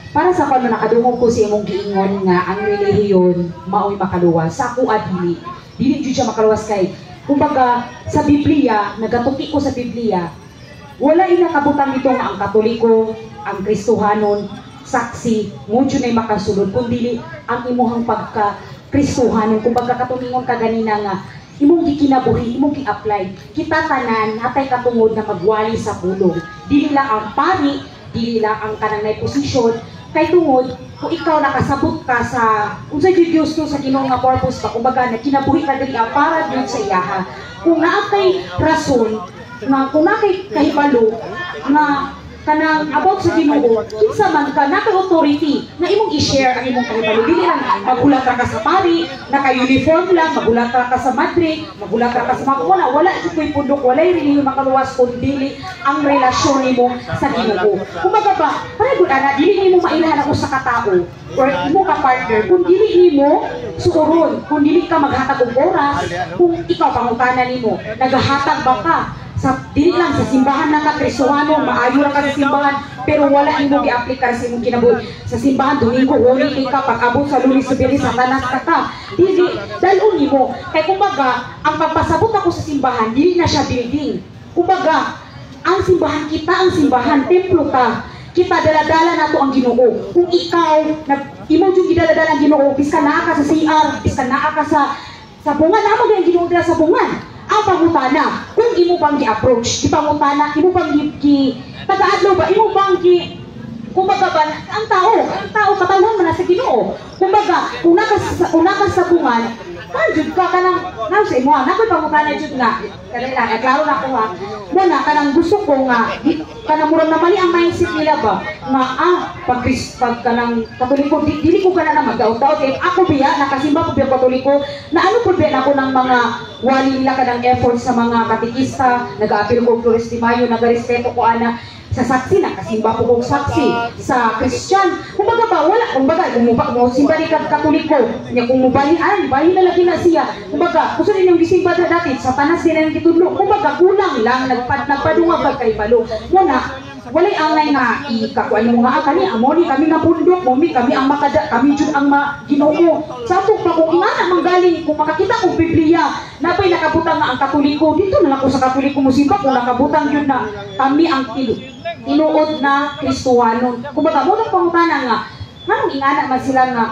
para sa kano nakadungog ko sa imong giingon nga ang relihiyon mao'y makaluwas. Sa ako dili jud siya makaluwas kay kumbaga sa Biblia, nagatuki ko sa Biblia, wala inakabutang dito nga ang Katoliko, ang Kristohanon, saksi, mudyo na'y makasulod, kundi ang imuhang pagka-Kristohanon, kumbaga katuningon ka ganina nga, imong gikinabuhi, imong gi-apply. Kita tanan, hatay katungod na magwali sa pulong. Dili lang ang pari, dili lang ang kanang nay posisyon, kay tungod, kung ikaw nakasabot ka sa, kung sa Diyos to sa Ginoo nga purpose ka, kumbaga na kinabuhi ka dili para dun sa iyaha. Kung naa kay rason, nga kung naa kay kahibalo, nga kanang about sa Ginoo, kinsa man ka na kay authority na imong i-share ang imong kahibalo. Dili lang magulat ka sa pari, naka-uniform lang, magulat ka sa madre, magulat ka sa mga wala jud koy pundok, wala rin makaluwas kundi ang relasyon nimo sa Ginoo. Kumbaga ba, para gud ana dili nimo mailahan ako sa katao or imo ka partner kung dili nimo suoron, kung dili ka maghatag og oras, kung ikaw pangutanan nimo, naghahatag ba ka sa dili lang sa simbahan na ka Kristohano, maayo ra ka sa simbahan pero wala imo gi-aplikar sa imong kinabuhi. Sa simbahan Domingo uli ka pag-abot sa Lunes sa Biyernes sa tanas ka. Dili dalon nimo kay kumbaga ang pagpasabot ako sa simbahan dili na siya building. Kumbaga ang simbahan kita, ang simbahan templo ta. Kita dala-dala nato ang Ginoo. Kung ikaw imo jud gidala-dala ang Ginoo, bisan naa ka sa CR, bisan naa ka sa bungan, amo ang Ginoo dira sa bungan. Ang pangutana, kung imo pang gi-approach, di pangutana, imo pang taga-adlaw ba, imo pang kumbaga ba, ang tao katawan man sa Ginoo. Kumbaga, kung naka sa bungan, kanjud ka kanang sa imo, nakoy pangutana jud nga, kanila, klaro na ko ha, muna, kanang gusto ko nga, kanang murang naman ang mindset nila ba, nga pag kanang Katoliko, dili ko ka na mag-daot-daot, ako biya, nakasimba ko biya Katoliko, na ano po biya ako ng mga wali nila kanang effort sa mga katikista, nag-aapil ko Flores de Mayo, nag-respeto ko ana, sa saksi, nakasimba po kong saksi, sa Christian, kumbaga ba, wala, kumbaga, kung simba ni Katoliko, kung mubahin na lagi na siya, kumbaga, gusto rin yung gisimba na dati, sa tanas din ang kitudlo, kumbaga, kulang lang, nagpadungag pagkaibalo, walay angay nga ikakuan mo nga kami amoni kami nga bundok kami ang kami jud ang Ginoo sa ato pa kung ingana manggaling kung makakita kong Biblia napay nakabutang nga ang Katoliko dito na lang ko sa Katoliko mo simba kung nakabutang yun na kami ang tinuod na Kristohanon kumbaga mo nang pangutana nga nganong ingana man sila nga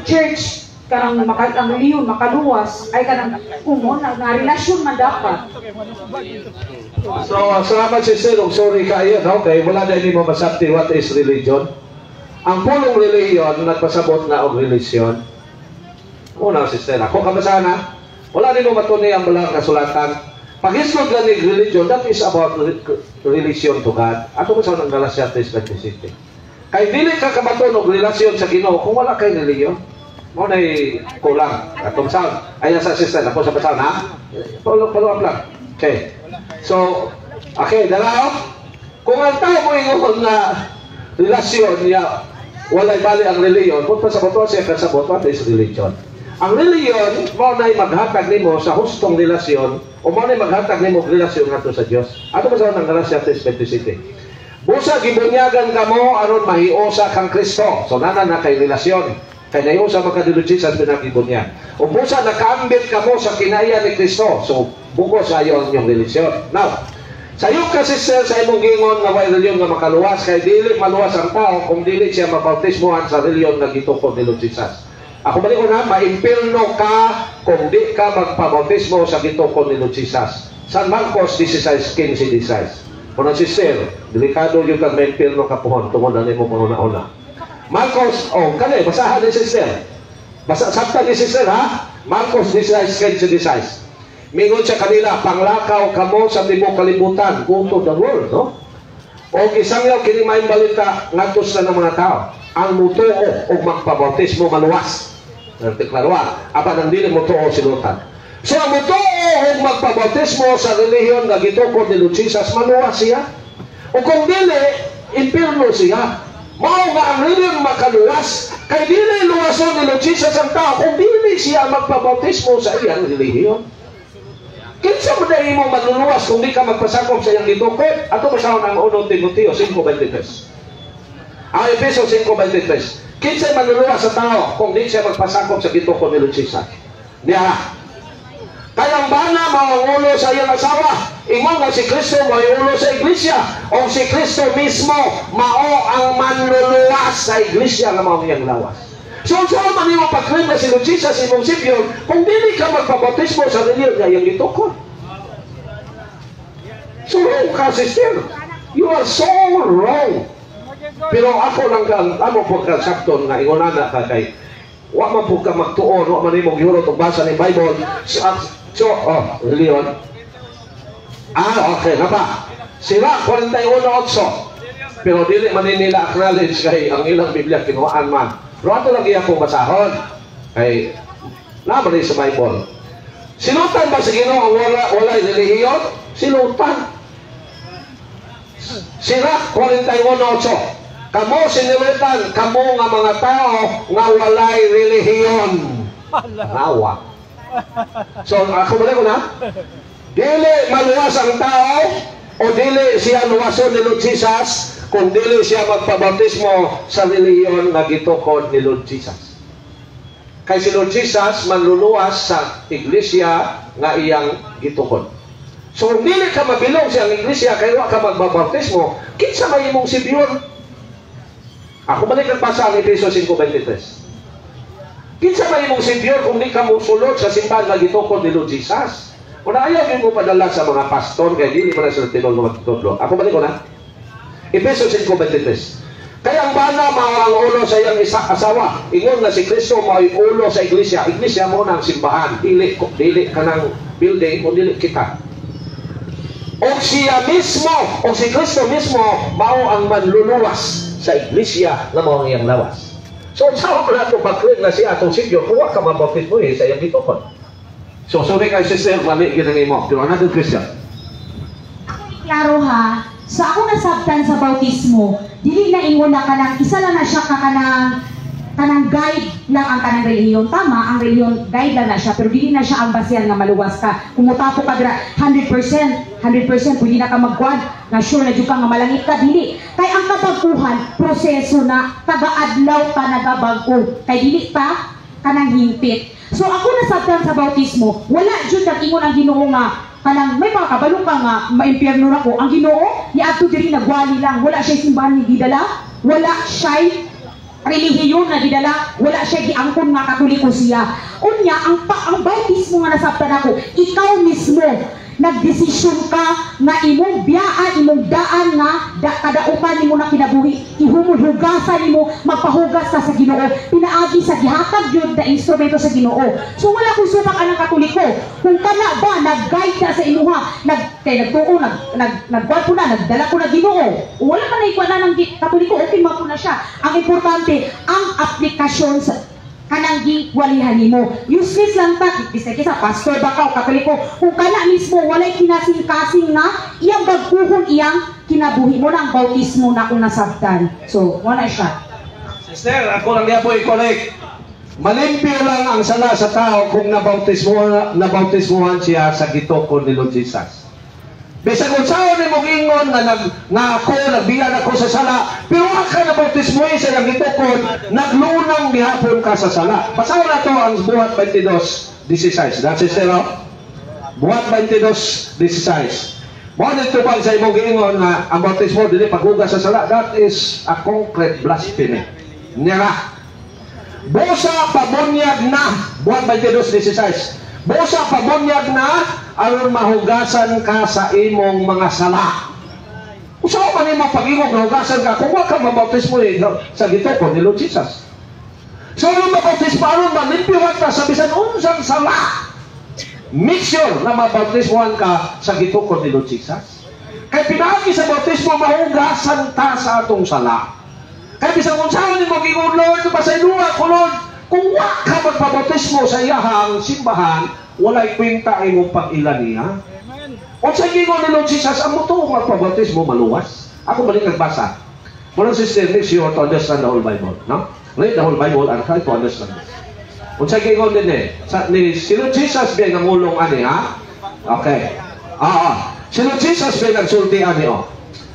church kanang ang reliyon makaluwas ay kanang kumon na relasyon man dapat. So salamat si Sir, sorry kayo no kay wala na mo masabti what is religion. Ang pulong reliyon nagpasabot na og relisyon. Una si Sir, ako kabasana wala nimo matunay ang balang kasulatan. Pag-isod lang ng religion, that is about relation to God. Ato ko sa nang Galatia 3:27. Kay dili ka kabaton og relasyon sa Ginoo kung wala kay reliyon. Mo na'y kulang. Atong sound. Ayan sa assistant. Ako sa sound, ha? Follow up lang. Okay. So, okay. Dalaw. Kung ang tao mo ingon na relasyon niya, walay bali ang reliyon, kung pasaboto siya kasaboto, at is religion. Ang reliyon, mo na'y maghatag nimo sa hustong relasyon, o mo na'y maghatag nimo relasyon nga sa Diyos. Ato ba sa ng Galatia 3:27? Busa, gibunyagan ka mo, aron mahiosa kang Kristo. So, nana na kay relasyon. Kaya yung sa makadilugis sa pinag-ibon o busa nakambit ka mo sa kinaya ni Kristo. So, buko sa iyo ang iyong relisyon. Now, sa iyo kasi sir, sa imong gingon na may reliyon nga makaluwas, kaya dili maluwas ang tao kung dili siya mabautismohan sa reliyon na gitukod ni Lord Jesus. Ako balik ko na, maimpirno ka kung di ka magpabautismo sa gitukod ni Lord Jesus. San Marcos 16:15. Kung si sir, delikado yung kang maimpirno ka pohon, tungod na mo panuna-una. Marcos, kani, basahan ni sister. Sakta ni sister, ha? Marcos 16:16. Mingon siya kanila, panglakaw kamo sa tibok kalibutan, go to the world, no? O isangyaw kini may balita ngatos na ng mga tao. Ang mutuo o magpabautismo maluwas. Nagdeklaruan, aba nang dili mutuo sinutan. So ang mutuo o magpabautismo sa relihiyon na gitukod ni Lord Jesus, maluwas siya. O kung dili, impirno siya. Mao nga ang reliyon makaluwas kay dili luwason ni Lord Jesus ang tao kung dili siya magpabautismo sa iyang relihiyon. Kinsa mo na imo maluluwas kung di ka magpasakop sa iyang gitukod? Ato masahon ang 1 Timoteo 5:23. Efesos 5:23. Kinsay manluluwas sa tao kung di siya magpasakop sa gitukod ni Lord Jesus. Niya. Kayang bana mauulo sa iyang asawa. Ingon nga si Kristo mauulo sa iglesia. O si Kristo mismo mao ang manluluwas sa iglesia nga mao iyang lawas. So man imo pag-claim na si Lord Jesus imong Savior kung dili ka magpabautismo sa reliyon nga iyang gitukod. So wrong ka, sister. You are so wrong. Pero ako lang amo po ka sakton nga ingon na ka kay wa man po ka magtuon, wa man imong gihurot og basa ni Bible. Reliyon. Okay, napa. Sira 41:8. Pero dili man nila acknowledge kay ang ilang Biblia kinuhaan man. Pero ato lagi akong basahon. Kay naman sa Bible. Sinutan ba sa Ginoo ang walay relihiyon? Sinutan. Sira 41:8. Kamo sinilutan, kamo nga mga tao nga walay relihiyon. Nawa. So, ako balik ko na. Dili maluwas ang tao o dili siya luwason ni Lord Jesus kung dili siya magpabautismo sa relihiyon na gitukod ni Lord Jesus. Kay si Lord Jesus manluluwas sa iglesia nga iyang gitukod. So, kung dili ka mabilong sa iglesia kay wa ka magbabautismo, kinsa may imong Savior? Ako balik ang basa ang Efesos 5:23. Kinsa ba imong Savior kung di ka musulod sa simbahan nga gitukod ni Lord Jesus? Kung ayaw yung mo padala sa mga pastor, kaya di mo na sila tinol na magtutlo. Ako balik ko na. Efesos 5:23. Kaya ang bana mao ang ulo sa iyang asawa. Ingon na si Kristo mao ang ulo sa iglesia. Iglesia mo na ang simbahan. Dili ka ng building, o dili kita. O siya mismo, o si Kristo mismo, mao ang manluluwas sa iglesia na mao ang iyang lawas. So, saan mo na ito pag-claim na siya atong Savior? Kuha ka mabapit mo sa iyang gitukod. So, sorry kayo sister, mali ginagay mo. Pero another Christian. Ako iklaro ha, sa ako nasabtan sa bautismo, dili na ingon na kanang, isa lang na siya kanang guide lang ang kanang relihiyon. Tama, ang relihiyon guide lang na siya, pero dili na siya ang basihan nga maluwas ka. Kung mutapo ka dira, 100%, pwede na ka magkuhan, na sure na dyan ka nga malangit ka, dili. Kay ang kabaguhan, proseso na taga-adlaw ka nagabago. Kay dili pa, kanang himpit. So ako nasabtan sa bautismo, wala dyan nag-ingon ang Ginoo nga, kanang may mga kabalo ka nga, maimpyerno na ko. Ang Ginoo, ni ato diri nagwali lang, wala siya simbahan ni gidala, wala siya relihiyon na gidala, wala siya giangkon nga katoliko siya. Unya, ang bautismo nga nasabtan ako, ikaw mismo, nagdesisyon ka nga imong biyaan, imong daan nga kadaupan nimo na kinabuhi, ihumulhugasan nimo, magpahugas ka sa Ginoo, pinaagi sa gihatag jud na instrumento sa Ginoo. So wala kung supak anang katoliko. Kung kana ba nag-guide ka sa imuha, nagbuhat po na, nagdala ko na Ginoo. Wala ka na ikuha na ng katoliko, okay mo na siya. Ang importante, ang aplikasyon sa kanang giwalihan nimo. Useless lang ta, kisa pastor ba ka o katoliko, kung kana mismo walay kinasing-kasing na iyang bagkuhon iyang kinabuhi mo na ang bautismo na kung nasabtan. So, wala siya. Sister, ako lang niya po i-correct. Malimpyo lang ang sala sa tao kung nabautismuhan siya sa gitukod ni Lord Jesus. Bisag kung saan ni mong ingon na ako, nagbiyan ako sa sala, pero ka na bautismo sa iyang gitukod, naglunang gihapon ka sa sala. Basahin na ito ang buhat 22:16. That's it, zero. Buhat 22:16. Mga dito pa sa imong giingon na ang bautismo dili paghugas sa sala, that is a concrete blasphemy. Nira. Bosa pabunyag na, buhat 22:16. Bosa pabunyag na, aron mahugasan ka sa imong mga sala. Usaw man imong pag-ingog na hugasan ka kung wa ka mabautismo sa gitukod ni Lord Jesus. So aron mabautismo, aron malimpyuhan ka sa bisan unsang sala. Make sure na mabautismohan ka sa gitukod ni Lord Jesus. Kay pinaagi sa bautismo, mahugasan ta sa atong sala. Kay bisan unsaon nimo giingon, Lord, pasayloa ko Lord, kung wa ka magpabautismo sa iyahang simbahan, walay kwenta imong pag-ilan niya. O sa gingon ni Lord Jesus, ang muto magpabautismo maluwas. Ako balik nagbasa. Walang sister, make sure to understand the whole Bible. No? Read the whole Bible and try to understand it. O sa gingon din si Lord Jesus biya nangulong ani, ha? Okay. Si Lord Jesus biya nagsulti ani,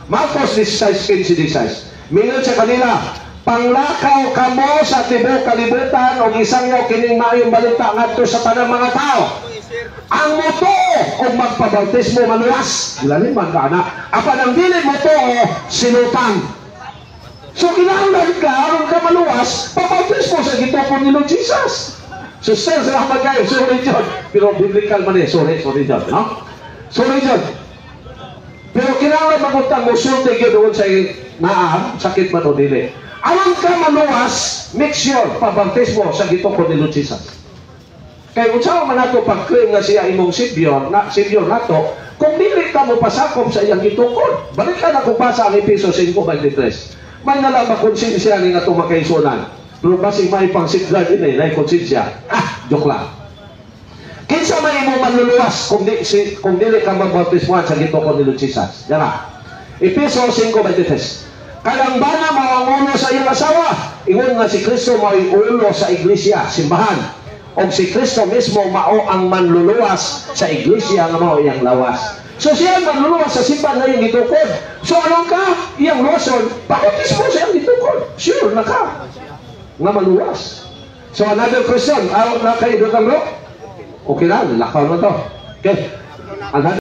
Marcos 16:16. Mingon sa kanila, panglakaw kamo sa tibuok kalibutan o gisangyaw kining maayong balita ngadto sa tanang mga tao. Ang moto o magpabautismo maluwas. Ilalim man ka na. Apan ang dili moto o sinutang. So kinahanglan ka, aron ka maluwas, pabautismo sa gitopon ni Lord Jesus. So sir, salamat kayo. Sorry John. Pero biblical man eh. Sorry John. No? Sorry John. Pero kinahanglan magutang mo sulti yun doon sa naam, sakit man o dili. Aron ka maluwas, make sure pabautismo sa gitopon ni Lord Jesus. Kaya kung saan man nato pag-claim nga siya imong Savior nato, kung dili ka mo pasakop sa iyang gitukod, balik ka na kung basa ang Efeso 5:23. May nalang makonsensya ni nga itong makaisunan. Pero basing may pang sigla din na konsensya. Joke lang. Kinsa may imong manluluwas kung dili ka magbautismuhan sa gitukod ni Lord Jesus. Yana. Efeso 5:23. Kadang bana mawanguno sa iyong asawa, ingon nga si Kristo may ulo sa iglesia, simbahan. O si Kristo mismo mao ang manluluwas sa iglesia nga mao iyang lawas. So siya manluluwas sa simbahan nga iyang gitukod. So anong ka? Iyang loson, bautismo sa iyang gitukod. Sure na ka. Nga maluwas. So another question, na kayo doon bro? Okay na, lakaw na to. Okay. Another